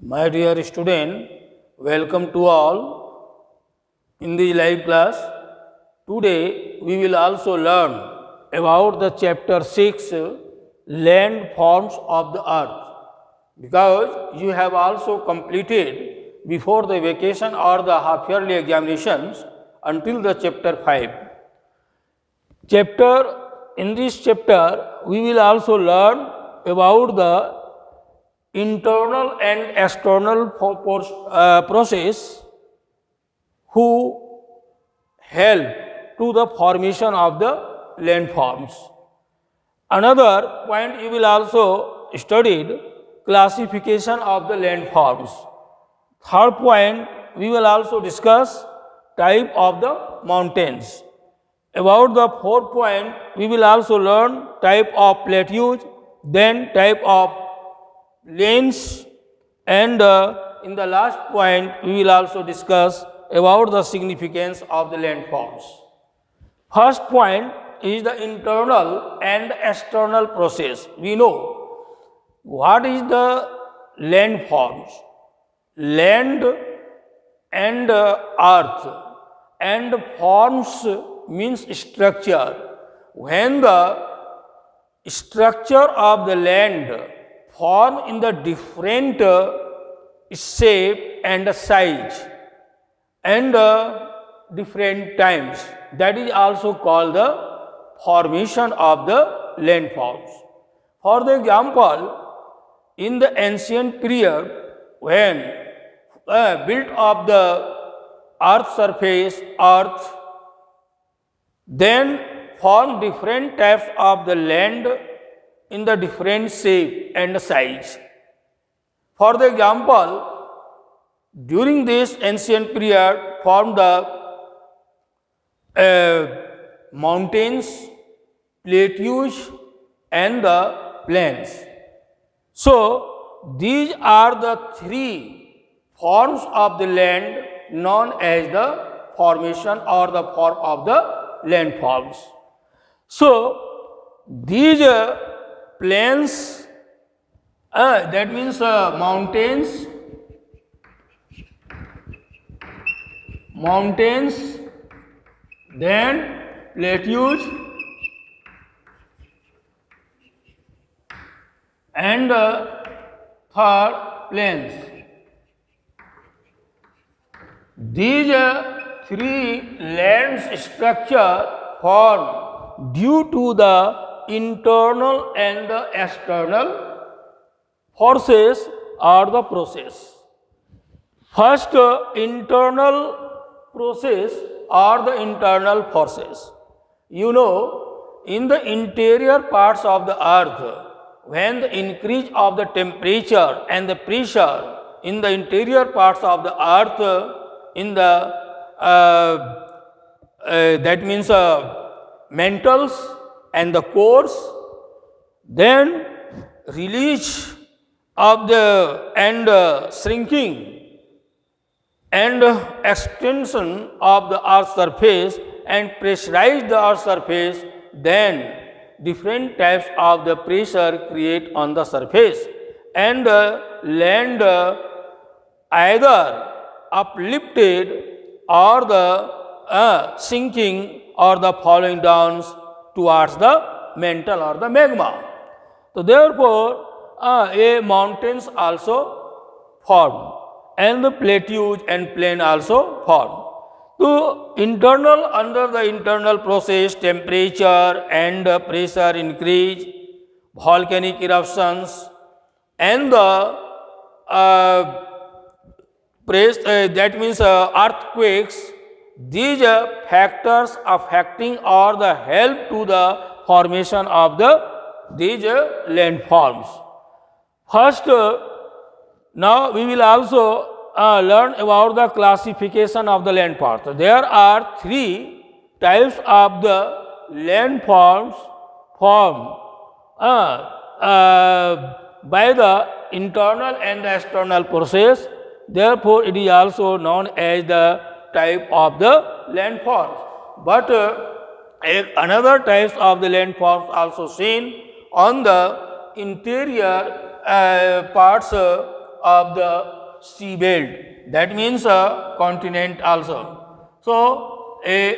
My dear student, welcome to all in the live class. Today we will also learn about the chapter 6 landforms of the earth, because you have also completed before the vacation or the half yearly examinations until the chapter 5. In this chapter we will also learn about the internal and external process who help to the formation of the landforms. Another point you will also studied classification of the landforms. Third point we will also discuss type of the mountains. About the fourth point we will also learn type of plateaus, then type of lanes, and in the last point we will also discuss about the significance of the landforms. First point is the internal and external process. We know what is the landforms. Land and earth, and forms means structure. When the structure of the land form in the different shape and size and different times, that is also called the formation of the landforms. For the example, in the ancient period, when built of the earth surface, then form different types of the land in the different shape and size. For the example, during this ancient period formed the mountains, plateaus, and the plains. So these are the three forms of the land known as the formation or the form of the landforms. So these plains, that means mountains, then plateaus, and third plains. These three lands structure form due to the internal and the external forces or the process. First, internal process or the internal forces. You know, in the interior parts of the earth, when the increase of the temperature and the pressure in the interior parts of the earth, in the that means mantles and the cores, then release of the and shrinking and extension of the earth surface and pressurize the earth surface, then different types of the pressure create on the surface, and land either uplifted or the sinking or the falling down towards the mantle or the magma. So therefore a mountains also form, and the plateaus and plain also form. So internal, under the internal process, temperature and pressure increase, volcanic eruptions, and the that means earthquakes. These factors affecting or the help to the formation of these landforms. First, now we will also learn about the classification of the landforms. There are three types of the landforms formed by the internal and the external process. Therefore, it is also known as the type of the landforms. But another types of the landforms also seen on the interior parts of the seabed. That means a continent also. So,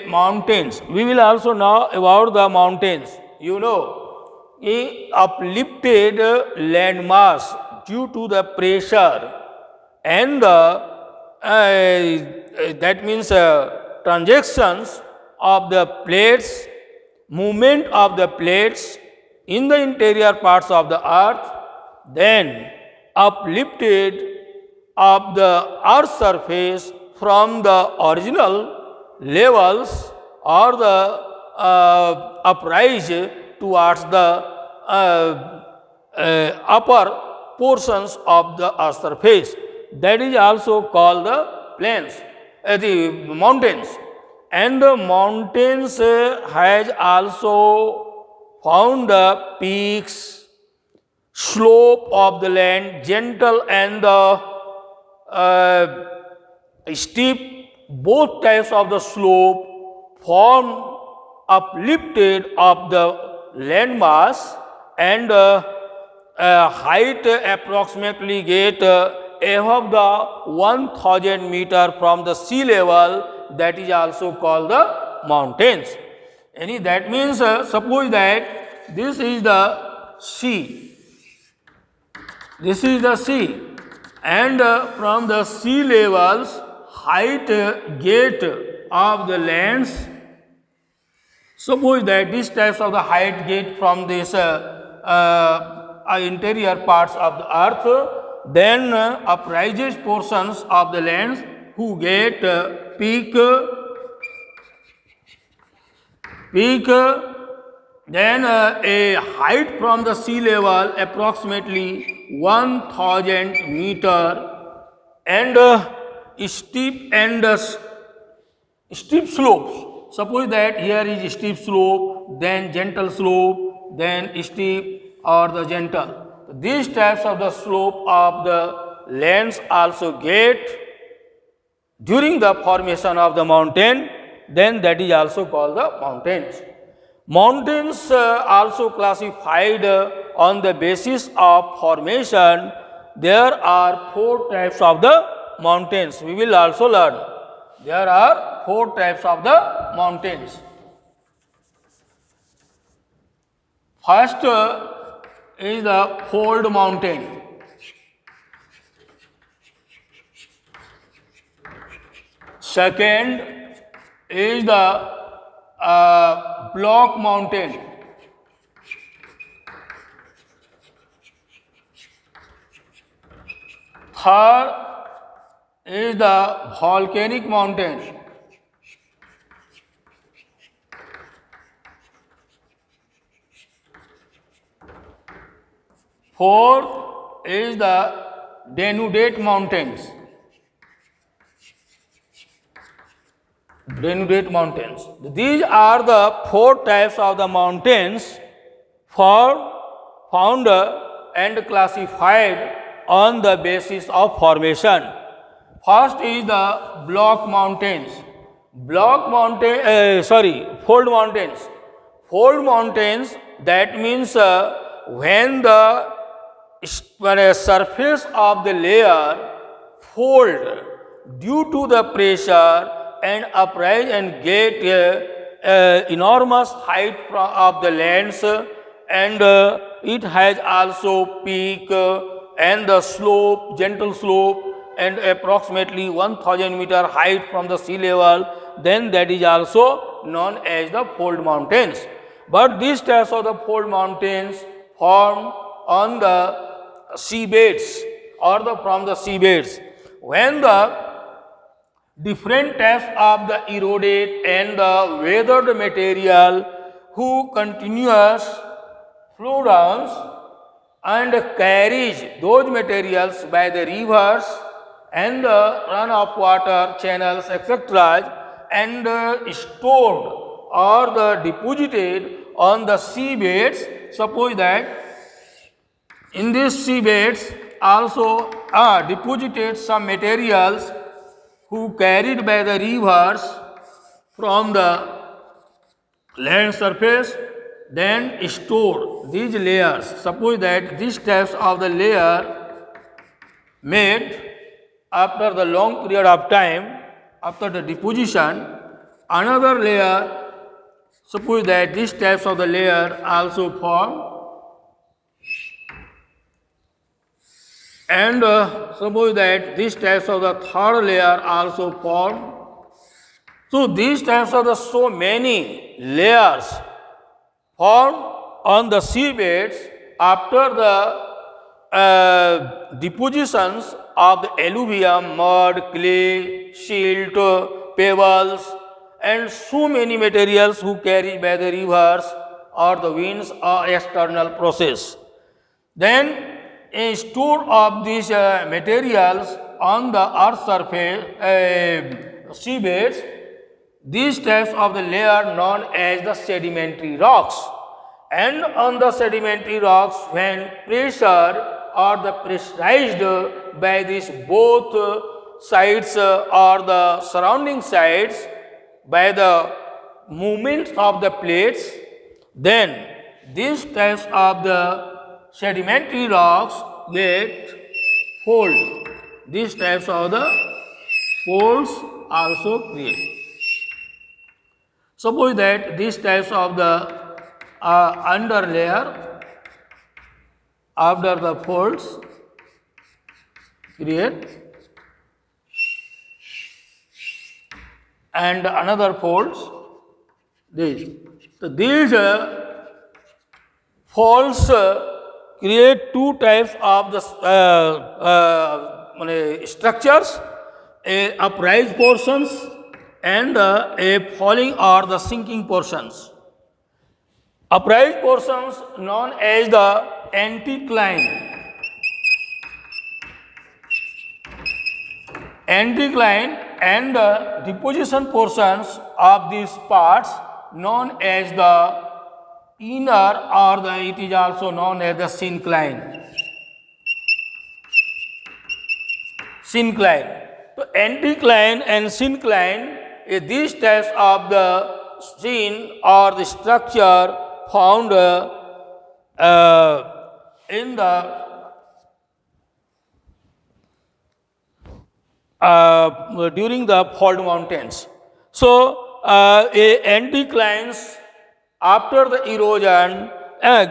mountains. We will also know about the mountains. You know, a uplifted landmass due to the pressure and the that means transactions of the plates, movement of the plates in the interior parts of the earth, then uplifted of the earth's surface from the original levels or the uprise towards the upper portions of the earth's surface. That is also called the plains, the mountains. And the mountains has also found the peaks, slope of the land, gentle and the steep, both types of the slope form uplifted of the landmass, and height approximately get above the 1000 meter from the sea level. That is also called the mountains. That means suppose that this is the sea. This is the sea, and from the sea levels height gate of the lands. Suppose that these types of the height gate from this interior parts of the earth, then uprises portions of the lands who get peak, then a height from the sea level approximately 1000 meter, and steep slopes. Suppose that here is steep slope, then gentle slope, then steep or the gentle. These types of the slope of the lands also get during the formation of the mountain, then that is also called the mountains. Mountains also classified on the basis of formation. There are 4 types of the mountains. We will also learn. There are 4 types of the mountains. First is the fold mountain. Second is the block mountain. Third is the volcanic mountain. Fourth is the denudate mountains. Denudate mountains. These are the 4 types of the mountains found and classified on the basis of formation. First is the block mountains. Fold mountains. Fold mountains, that means when the surface of the layer fold due to the pressure and uprise and get enormous height of the lands, and it has also peak and the slope, gentle slope, and approximately 1000 meter height from the sea level, then that is also known as the fold mountains. But these types of the fold mountains form on the seabeds or from the seabeds. When the different types of the eroded and the weathered material who continuous flow downs and carries those materials by the rivers and the run of water channels, etc., and stored or the deposited on the seabeds. Suppose that in these seabeds also deposited some materials who carried by the rivers from the land surface, then stored these layers. Suppose that these types of the layer made after the long period of time, after the deposition, another layer, suppose that these types of the layer also form, and suppose that these types of the third layer also form. So these types of the so many layers formed on the seabeds after the depositions of the alluvium, mud, clay, silt, pebbles, and so many materials who carry by the rivers or the winds or external process. Then a store of these materials on the earth's surface, seabeds, these types of the layer known as the sedimentary rocks. And on the sedimentary rocks, when pressure or the pressurized by these both sides or the surrounding sides by the movements of the plates, then these types of the sedimentary rocks get fold. These types of the folds also create. Suppose that these types of the under layer after the folds create and another folds these. So these folds create two types of the structures, a uprise portions and a falling or the sinking portions. Uprise portions known as the anticline. Anticline and the deposition portions of these parts known as the inner or it is also known as the syncline. Syncline. So anticline and syncline is these types of the scene or the structure found in the during the fault mountains. So anticlines after the erosion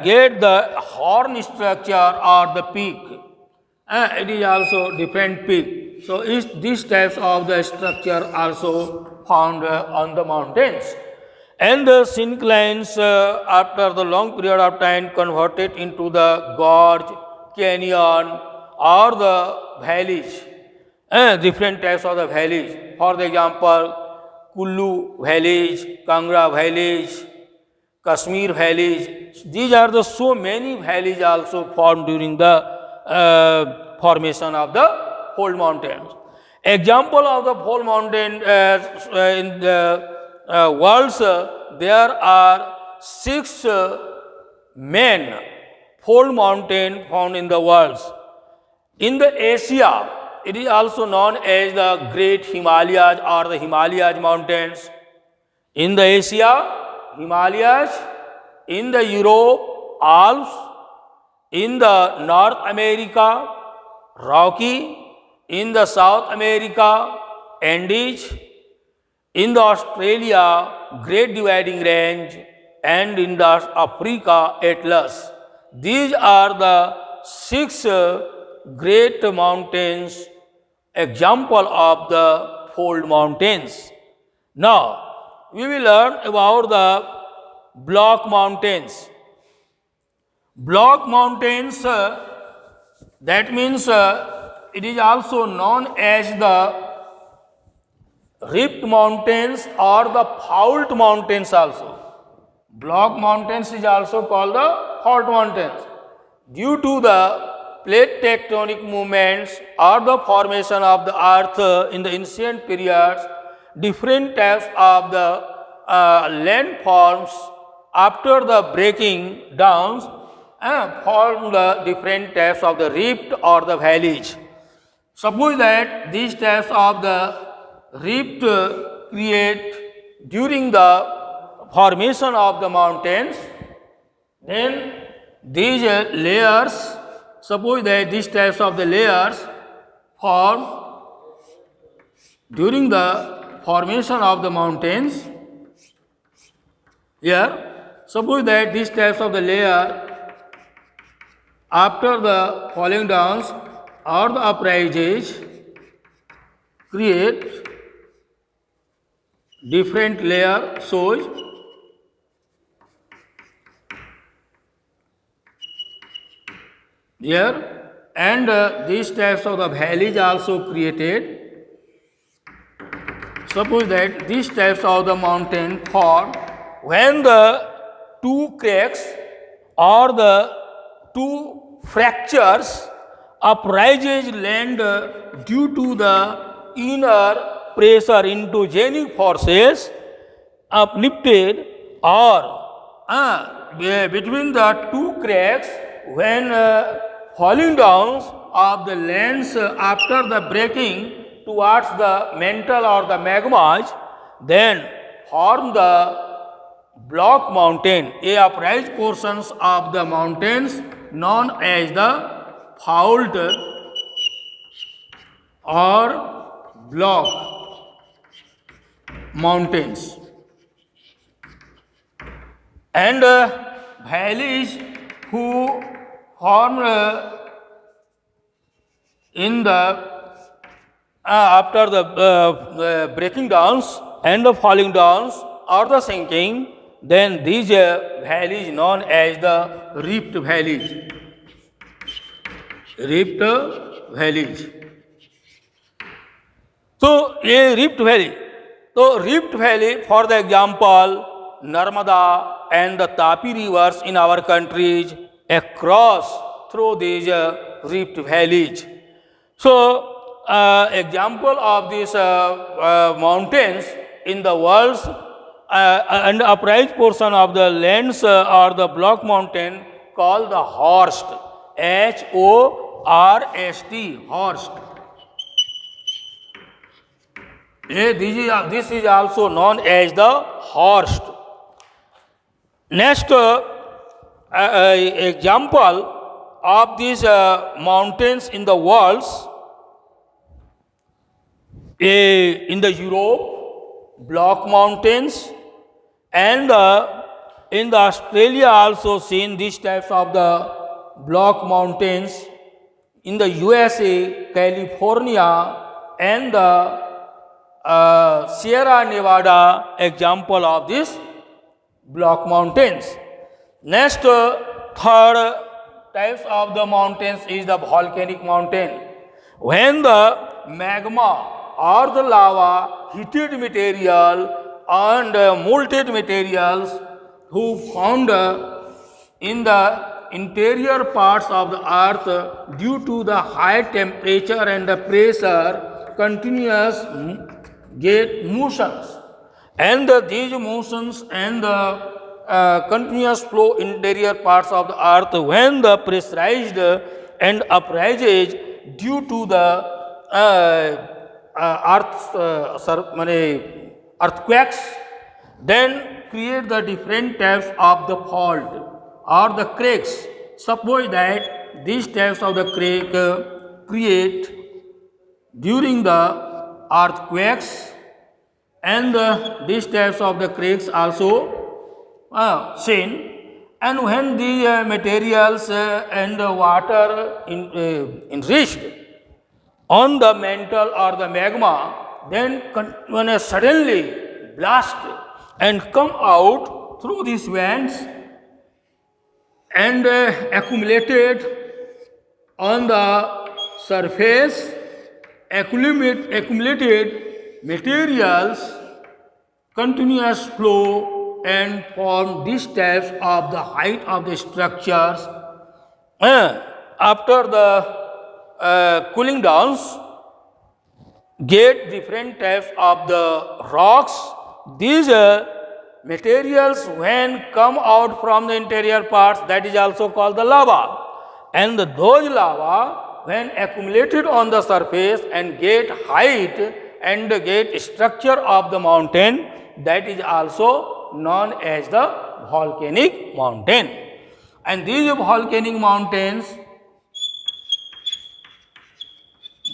get the horn structure or the peak. It is also different peak. So these types of the structure also found on the mountains. And the synclines after the long period of time converted into the gorge, canyon or the valleys. Different types of the valleys. For example, Kullu valleys, Kangra valleys, Kashmir valleys. These are the so many valleys also formed during the formation of the fold mountains. Example of the fold mountain in the worlds, there are 6 main fold mountain found in the world. In the Asia, it is also known as the Great Himalayas or the Himalayas mountains. In the Asia, Himalayas, in the Europe, Alps, in the North America, Rocky, in the South America, Andes, in the Australia, Great Dividing Range, and in the Africa, Atlas. These are the 6 great mountains, example of the fold mountains. Now, we will learn about the block mountains. Block mountains, that means it is also known as the rift mountains or the fault mountains also. Block mountains is also called the fault mountains. Due to the plate tectonic movements or the formation of the earth in the ancient periods, different types of the landforms after the breaking downs form the different types of the rift or the valleys. Suppose that these types of the rift create during the formation of the mountains, then these layers, suppose that these types of the layers formed during the formation of the mountains. Here, suppose that these types of the layer after the falling downs or the uprises create different layer shows here, and these types of the valleys also created. Suppose that these types of the mountain form when the two cracks or the two fractures uprises land due to the inner pressure into genic forces uplifted or between the two cracks when falling down of the lands after the breaking towards the mantle or the magmas, then form the block mountain, a upright portions of the mountains known as the fault or block mountains. And valleys who form in the after the breaking downs and the falling downs or the sinking, then these valleys known as the rift valleys. Rift valleys. So, a rift valley. So, rift valley, for the example, Narmada and the Tapi rivers in our countries across through these rift valleys. So, example of these mountains in the world's and upright portion of the lands or the block mountain called the Horst, Horst, Horst. This is also known as the Horst. Next example of these mountains in the world in the Europe, block mountains, and in the Australia also seen these types of the block mountains. In the USA, California, and the Sierra Nevada example of these block mountains. Next, third types of the mountains is the volcanic mountain. When the magma or the lava, heated material and molten materials who found in the interior parts of the earth due to the high temperature and the pressure continuous get motions, and these motions and the continuous flow interior parts of the earth when the pressurized and uprises due to the earthquakes, then create the different types of the fault or the cracks. Suppose that these types of the crack create during the earthquakes, and these types of the cracks also seen, and when the materials and the water enriched on the mantle or the magma, then when a suddenly blast and come out through these vents and accumulated on the surface, accumulated materials, continuous flow and form these types of the height of the structures. After the cooling downs, get different types of the rocks. These materials when come out from the interior parts, that is also called the lava, and those lava when accumulated on the surface and get height and get structure of the mountain, that is also known as the volcanic mountain. And these volcanic mountains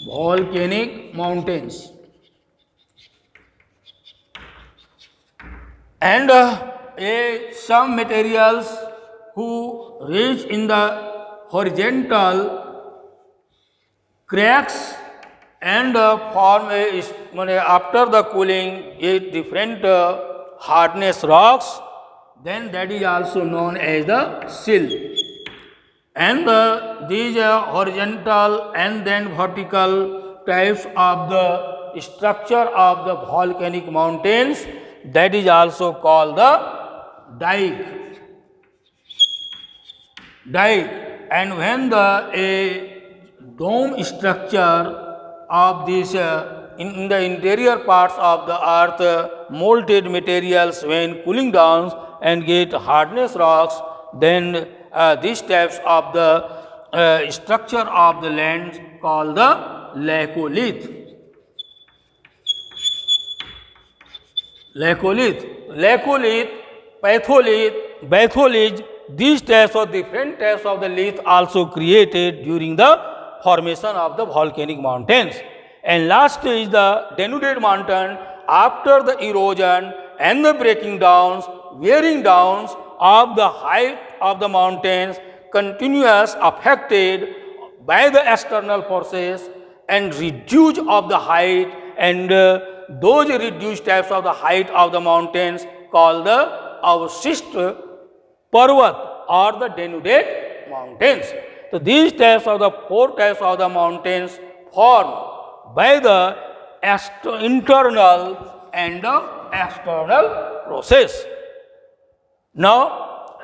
volcanic mountains. And some materials who reach in the horizontal cracks and form after the cooling a different hardness rocks, then that is also known as the sill. And these horizontal and then vertical types of the structure of the volcanic mountains, that is also called the dike. And when a dome structure of this in the interior parts of the earth, molten materials when cooling down and get hardness rocks, then these types of the structure of the land called the laccolith. Laccolith, patholith, batholith, these types of different types of the lith also created during the formation of the volcanic mountains. And last is the denuded mountain after the erosion and the breaking downs, wearing downs of the height of the mountains, continuous affected by the external forces and reduce of the height, and those reduced types of the height of the mountains called the avshist Parvat or the denuded mountains. So these types of the four types of the mountains formed by the internal and the external process. Now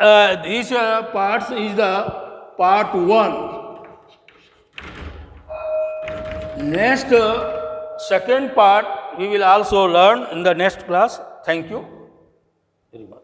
these parts is the part 1. Next second part we will also learn in the next class. Thank you very much.